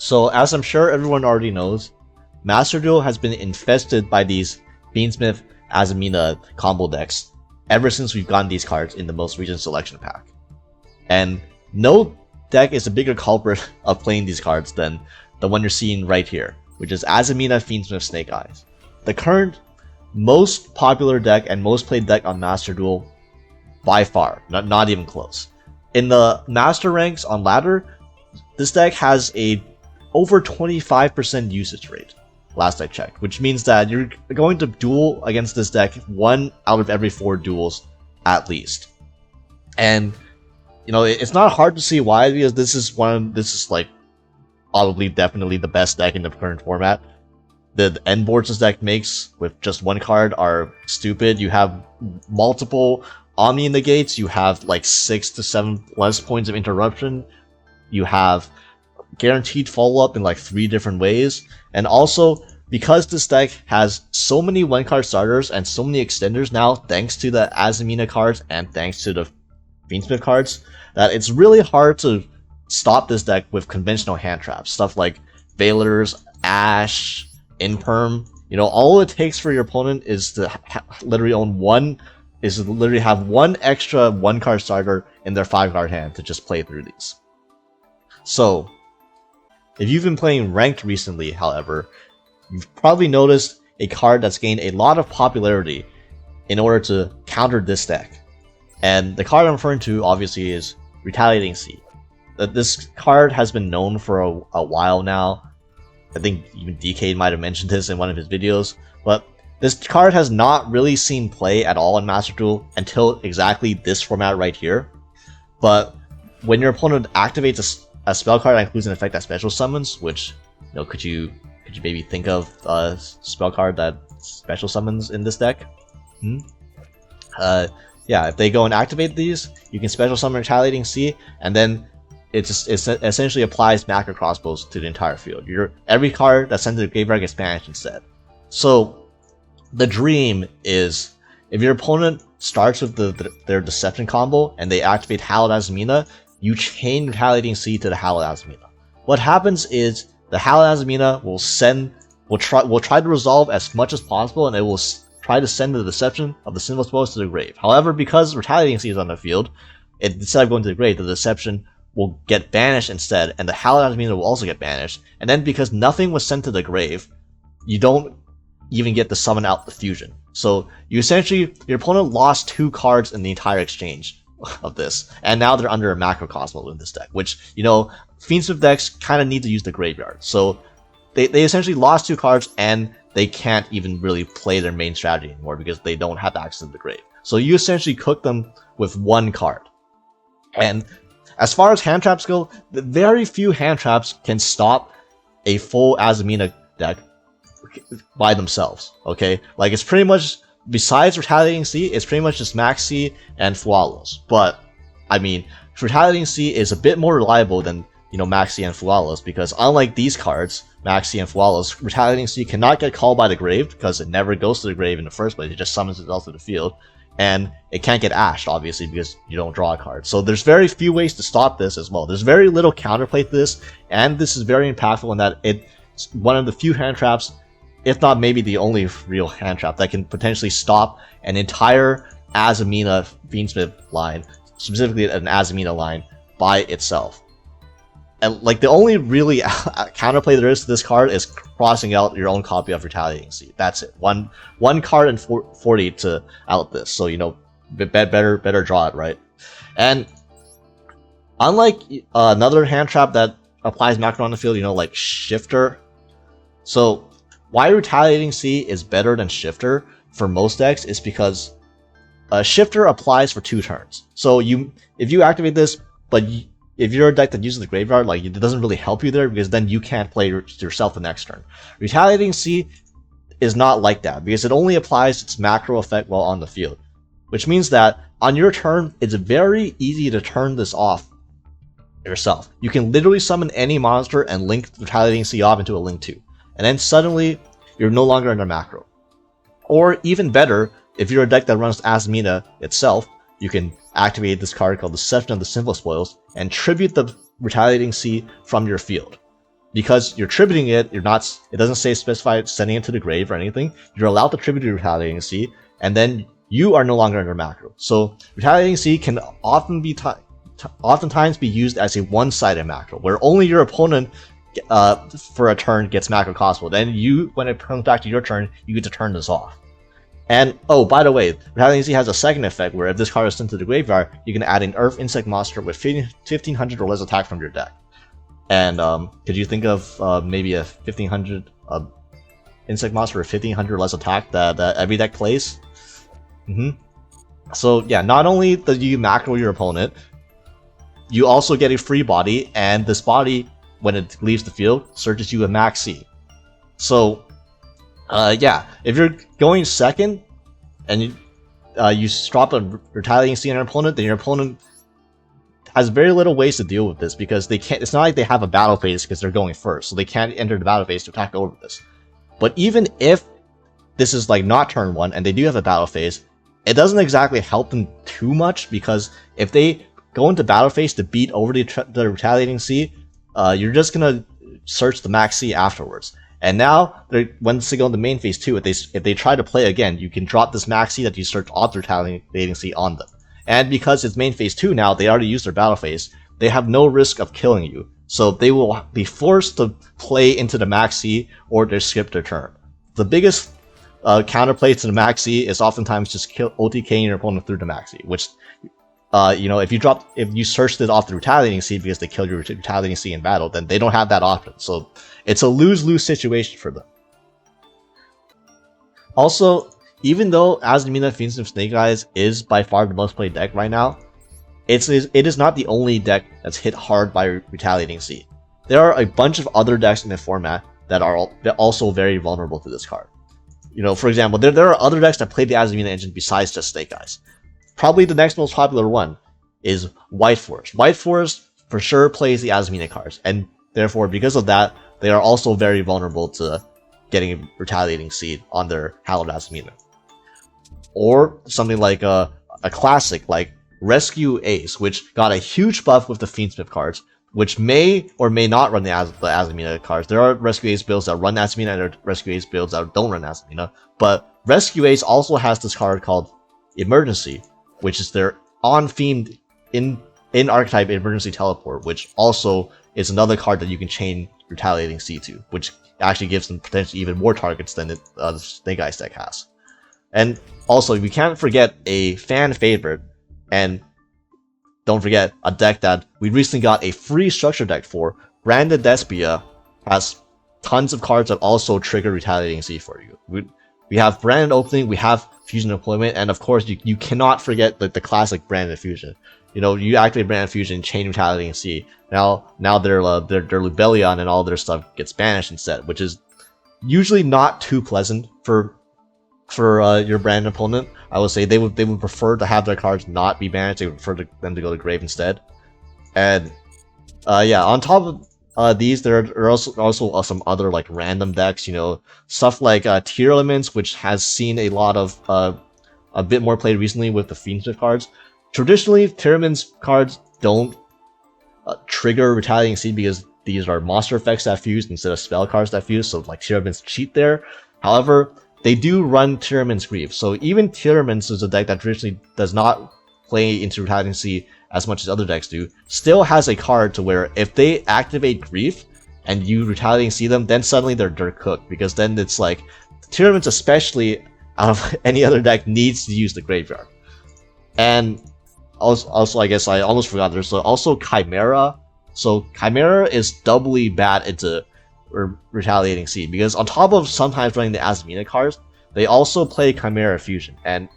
So as I'm sure everyone already knows, Master Duel has been infested by these Fiendsmith Azamina combo decks ever since we've gotten these cards in the most recent selection pack. And no deck is a bigger culprit of playing these cards than the one you're seeing right here, which is Azamina Fiendsmith Snake Eyes. The current most popular deck and most played deck on Master Duel by far, not even close. In the Master ranks on ladder, this deck has a over 25% usage rate, last I checked, which means that you're going to duel against this deck 1 out of every 4 duels at least. And you know, it's not hard to see why, because this is like probably definitely the best deck in the current format. The end boards this deck makes with just 1 card are stupid. You have multiple Omni negates, you have like 6 to 7 less points of interruption, you have guaranteed follow-up in like 3 different ways, and also because this deck has so many 1-card starters and so many extenders now, thanks to the Azamina cards and thanks to the Fiendsmith cards, that it's really hard to stop this deck with conventional hand traps. Stuff like Veilers, Ash, Imperm. You know, all it takes for your opponent is to literally have one extra 1-card starter in their 5-card hand to just play through these. So, if you've been playing Ranked recently, however, you've probably noticed a card that's gained a lot of popularity in order to counter this deck. And the card I'm referring to, obviously, is Retaliating C. This card has been known for a while now. I think even DK might have mentioned this in one of his videos. But this card has not really seen play at all in Master Duel until exactly this format right here. But when your opponent activates a spell card that includes an effect that special summons, which, you know, could you maybe think of a spell card that special summons in this deck? Yeah, if they go and activate these, you can special summon Retaliating C, and then it essentially applies macro crossbows to the entire field. Every card that's sent to the graveyard gets banished instead. So the dream is, if your opponent starts with their Deception combo and they activate Hallowed Azamina, you chain Retaliating C to the Hallowed Azamina. What happens is the Hallowed Azamina will try to resolve as much as possible, and it will try to send the Deception of the Sinful Spoils to the grave. However, because Retaliating C is on the field, instead of going to the grave, the Deception will get banished instead, and the Hallowed Azamina will also get banished. And then because nothing was sent to the grave, you don't even get to summon out the fusion. So your opponent lost 2 cards in the entire exchange of this, and now they're under a macro cosmo in this deck, which, you know, Fiendsmith decks kind of need to use the graveyard. So they essentially lost 2 cards, and they can't even really play their main strategy anymore because they don't have access to the grave. So you essentially cook them with 1 card. And as far as hand traps go, very few hand traps can stop a full Azamina deck by themselves, okay? Like, it's pretty much, besides Retaliating C, it's pretty much just Maxx C and Flawless. But, I mean, Retaliating C is a bit more reliable than, you know, Maxx C and Flawless, because unlike these cards, Maxx C and Flawless, Retaliating C cannot get called by the grave, because it never goes to the grave in the first place, it just summons itself to the field. And it can't get ashed, obviously, because you don't draw a card. So there's very few ways to stop this as well. There's very little counterplay to this, and this is very impactful in that it's one of the few hand traps, if not maybe the only real hand trap, that can potentially stop an entire Azamina Fiendsmith line, specifically an Azamina line, by itself. And like, the only really counterplay there is to this card is crossing out your own copy of Retaliating C. That's it. One card and 40 to out this. So, you know, better draw it, right? And unlike another hand trap that applies macro on the field, you know, like Shifter. So why Retaliating C is better than Shifter for most decks is because Shifter applies for 2 turns. So if you activate this, but if you're a deck that uses the graveyard, like, it doesn't really help you there, because then you can't play yourself the next turn. Retaliating C is not like that, because it only applies its macro effect while on the field. Which means that on your turn, it's very easy to turn this off yourself. You can literally summon any monster and link Retaliating C off into a Link 2. And then suddenly, you're no longer under macro. Or even better, if you're a deck that runs Azamina itself, you can activate this card called Deception of the Sinful Spoils and tribute the Retaliating C from your field. because you're tributing it, you're not. It doesn't say specify sending it to the grave or anything. You're allowed to tribute to Retaliating C, and then you are no longer under macro. So Retaliating C can oftentimes be used as a one-sided macro, where only your opponent for a turn gets macro costable. Then you, when it comes back to your turn, you get to turn this off. And oh, by the way, Retaliating C has a second effect where if this card is sent to the graveyard, you can add an Earth Insect monster with 1500 or less attack from your deck. And could you think of maybe a 1500 insect monster with 1500 or less attack that every deck plays? So yeah, not only do you macro your opponent, you also get a free body, and this body, when it leaves the field, searches you a Maxx. So yeah, if you're going second and you drop a Retaliating C on your opponent, then your opponent has very little ways to deal with this, because they can't. It's not like they have a battle phase because they're going first, so they can't enter the battle phase to attack over this. But even if this is like not turn 1 and they do have a battle phase, it doesn't exactly help them too much, because if they go into battle phase to beat over the Retaliating C, you're just gonna search the Maxx afterwards. And now, once they go into main phase 2, if they try to play again, you can drop this Maxx that you search off the Retaliating C on them. And because it's main phase 2 now, they already used their battle phase, they have no risk of killing you. So they will be forced to play into the Maxx or they skip their turn. The biggest counterplay to the Maxx is oftentimes just OTKing your opponent through the Maxx, which, you know, if you searched it off the Retaliating C because they killed your Retaliating C in battle, then they don't have that option. So it's a lose-lose situation for them. Also, even though Azamina Fiendsmith Snake Eyes is by far the most played deck right now, it is not the only deck that's hit hard by Retaliating C. There are a bunch of other decks in the format that are also very vulnerable to this card. You know, for example, there are other decks that play the Azamina engine besides just Snake Eyes. Probably the next most popular one is White Forest. White Forest for sure plays the Azamina cards, and therefore, because of that, they are also very vulnerable to getting Retaliating C on their Hallowed Azamina. Or something like a classic like Rescue Ace, which got a huge buff with the Fiendsmith cards, which may or may not run the Azamina cards. There are Rescue Ace builds that run Azamina, and there are Rescue Ace builds that don't run Azamina. But Rescue Ace also has this card called Emergency, which is their on-themed in-archetype Emergency Teleport, which also is another card that you can chain Retaliating C to, which actually gives them potentially even more targets than the Snake Eyes deck has. And also, we can't forget a fan favorite, and don't forget a deck that we recently got a free structure deck for. Branded Despia has tons of cards that also trigger Retaliating C for you. We have Branded Opening, we have Fusion Deployment, and of course you cannot forget the classic Branded Fusion. You know, you activate Branded Fusion, chain Retaliating C. Now their Lubellion and all their stuff gets banished instead, which is usually not too pleasant for your brand opponent. I would say they would prefer to have their cards not be banished. They would prefer them to go to grave instead. And yeah, on top of these, there are also some other like random decks. You know, stuff like Tier Elements, which has seen a lot of a bit more play recently with the Fiendsmith cards. Traditionally, Tier Elements cards don't trigger Retaliating C because these are monster effects that fuse instead of spell cards that fuse. So like Tier Elements cheat there. However, they do run Tier Elements Grief. So even Tier Elements is a deck that traditionally does not play into Retaliating C as much as other decks do, still has a card to where if they activate Grief and you Retaliating C them, then suddenly they're cooked, because then it's like Tier Elements, especially out of any other deck, needs to use the graveyard. And also I guess I almost forgot, there's also Chimera. So Chimera is doubly bad into Retaliating C, because on top of sometimes running the Azamina cards, they also play Chimera Fusion, and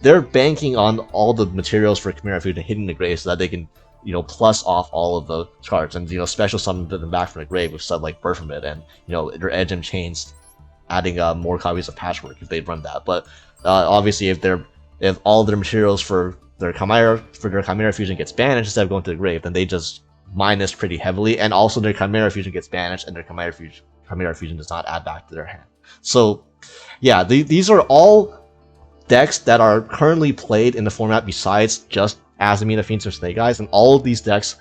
they're banking on all the materials for Chimera Fusion hitting the grave so that they can, you know, plus off all of the cards and, you know, special summon them back from the grave with stuff like Berthamid and, you know, their Edge and Chains, adding more copies of Patchwork if they run that. But obviously, if all their materials for their Chimera Fusion gets banished instead of going to the grave, then they just minus pretty heavily, and also their Chimera Fusion gets banished, and their Chimera Fusion does not add back to their hand. So, yeah, these are all decks that are currently played in the format besides just Azamina, Fiendsmith Snake Eyes, and all of these decks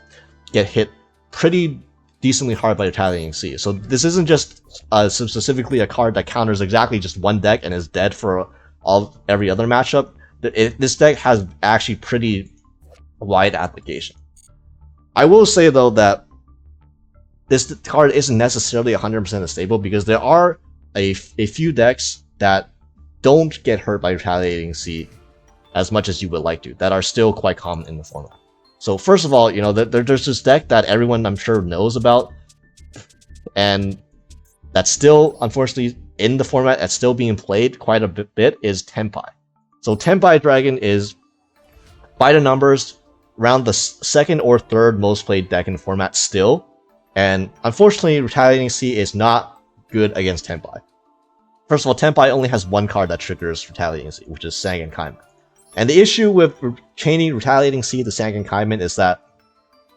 get hit pretty decently hard by Retaliating C. So this isn't just specifically a card that counters exactly just one deck and is dead for every other matchup. This deck has actually pretty wide application. I will say though that this card isn't necessarily 100% stable because there are a few decks that don't get hurt by Retaliating C as much as you would like to, that are still quite common in the format. So first of all, you know, there's this deck that everyone I'm sure knows about, and that's still, unfortunately, in the format, that's still being played quite a bit, is Tenpai. So Tenpai Dragon is, by the numbers, around the second or third most played deck in the format still, and unfortunately, Retaliating C is not good against Tenpai. First of all, Tenpai only has one card that triggers Retaliating C, which is Sangan Kaiman. And the issue with chaining Retaliating C to Sangan Kaiman is that,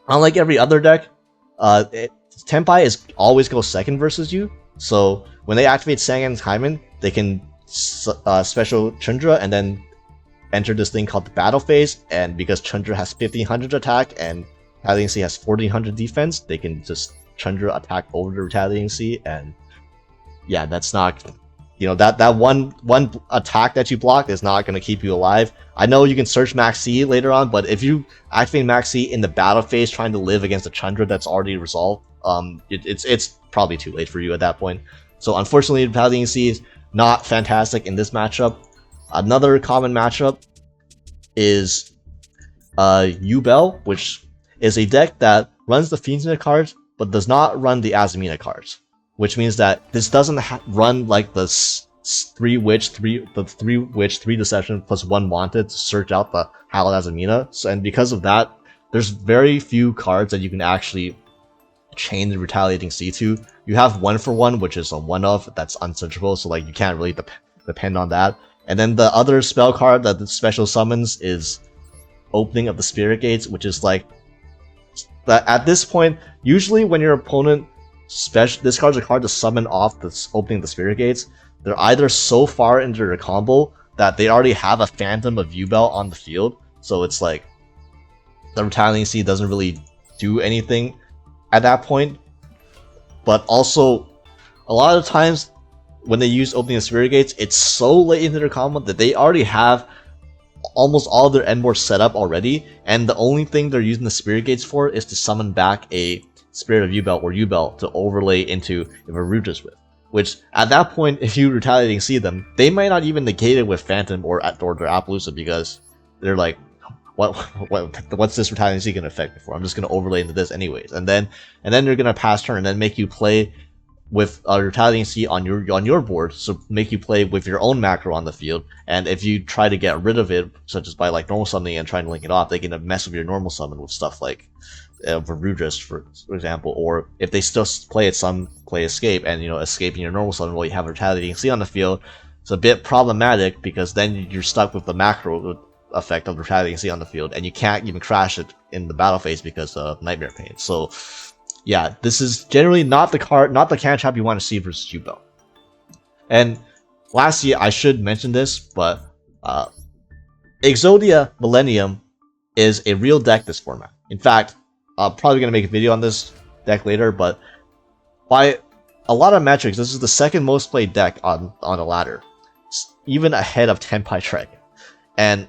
unlike every other deck, Tenpai always goes second versus you. So when they activate Sangan Kaiman, they can special Chundra and then enter this thing called the battle phase. And because Chundra has 1500 attack and Retaliating C has 1400 defense, they can just Chundra attack over the Retaliating C. And yeah, that's not, you know, that one attack that you block is not going to keep you alive. I know you can search Maxx C later on, but if you activate Maxx C in the battle phase trying to live against a Chundra that's already resolved, it's probably too late for you at that point. So unfortunately, Retaliating C is not fantastic in this matchup. Another common matchup is Yubel, which is a deck that runs the Fiendsmith cards, but does not run the Azamina cards. Which means that this doesn't run like the 3 Witch, 3 Deception plus 1 Wanted to search out the Hallowed Azamina. So, and because of that, there's very few cards that you can actually chain the Retaliating C to. You have 1-for-1, which is a 1-of that's unsearchable, so like you can't really depend on that. And then the other spell card that the special summons is Opening of the Spirit Gates, which is like that at this point, usually when your opponent this card's a card to summon off the Opening the Spirit Gates, they're either so far into their combo that they already have a Phantom of Yubel on the field, so it's like the Retaliating C doesn't really do anything at that point. But also, a lot of times when they use Opening the Spirit Gates, it's so late into their combo that they already have almost all of their end board set up already, and the only thing they're using the Spirit Gates for is to summon back a Spirit of Yubel or Yubel to overlay into Varudras with. Which, at that point, if you Retaliating C them, they might not even negate it with Phantom or their Appaloosa because they're like, what's this Retaliating C gonna affect me for? I'm just gonna overlay into this anyways. And then they're gonna pass turn and then make you play with Retaliating C on your board, so make you play with your own macro on the field. And if you try to get rid of it, such as by like normal summoning and trying to link it off, they can mess with your normal summon with stuff like Varudras, for example, or if they still play Escape, and you know, escaping your normal summon while you have Retaliating C on the field, it's a bit problematic because then you're stuck with the macro effect of Retaliating C on the field, and you can't even crash it in the battle phase because of Nightmare Pain. So yeah, this is generally not the cantrap you want to see versus Yubel. And lastly, I should mention this, but Exodia Millennium is a real deck this format. In fact, I'm probably going to make a video on this deck later, but by a lot of metrics, this is the second most played deck on the ladder, even ahead of Tenpai Dragon. And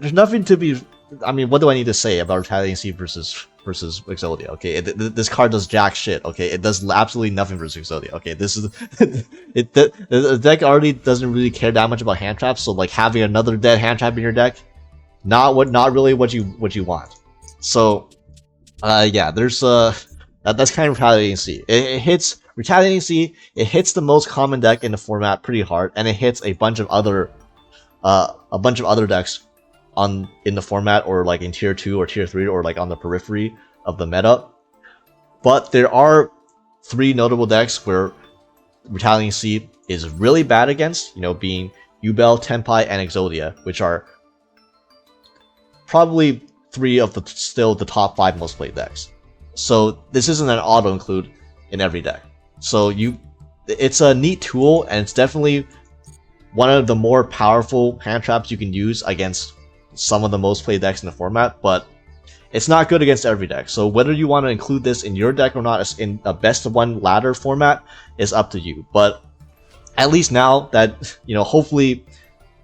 there's nothing to be, I mean, what do I need to say about Retaliating C versus Exodia? Okay, this card does jack shit. Okay, it does absolutely nothing versus Exodia. Okay, this is the deck already doesn't really care that much about hand traps, so like having another dead hand trap in your deck, not really what you want. So yeah, there's that's kind of Retaliating C. It hits Retaliating C. It hits the most common deck in the format pretty hard, and it hits a bunch of other decks in the format, or like in tier 2 or tier 3, or like on the periphery of the meta. But there are 3 notable decks where Retaliating C is really bad against, you know, being Yubel, Tenpai, and Exodia, which are probably 3 of the top 5 most played decks. So this isn't an auto include in every deck. So it's a neat tool, and it's definitely one of the more powerful hand traps you can use against some of the most played decks in the format, but it's not good against every deck. So whether you want to include this in your deck or not in a best of one ladder format is up to you. But at least now that, you know, hopefully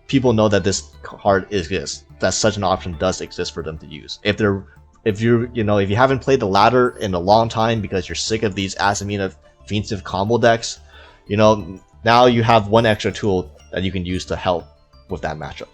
people know that this card exists, that such an option does exist for them to use. If you haven't played the ladder in a long time because you're sick of these Azamina Fiendsmith combo decks, you know, now you have one extra tool that you can use to help with that matchup.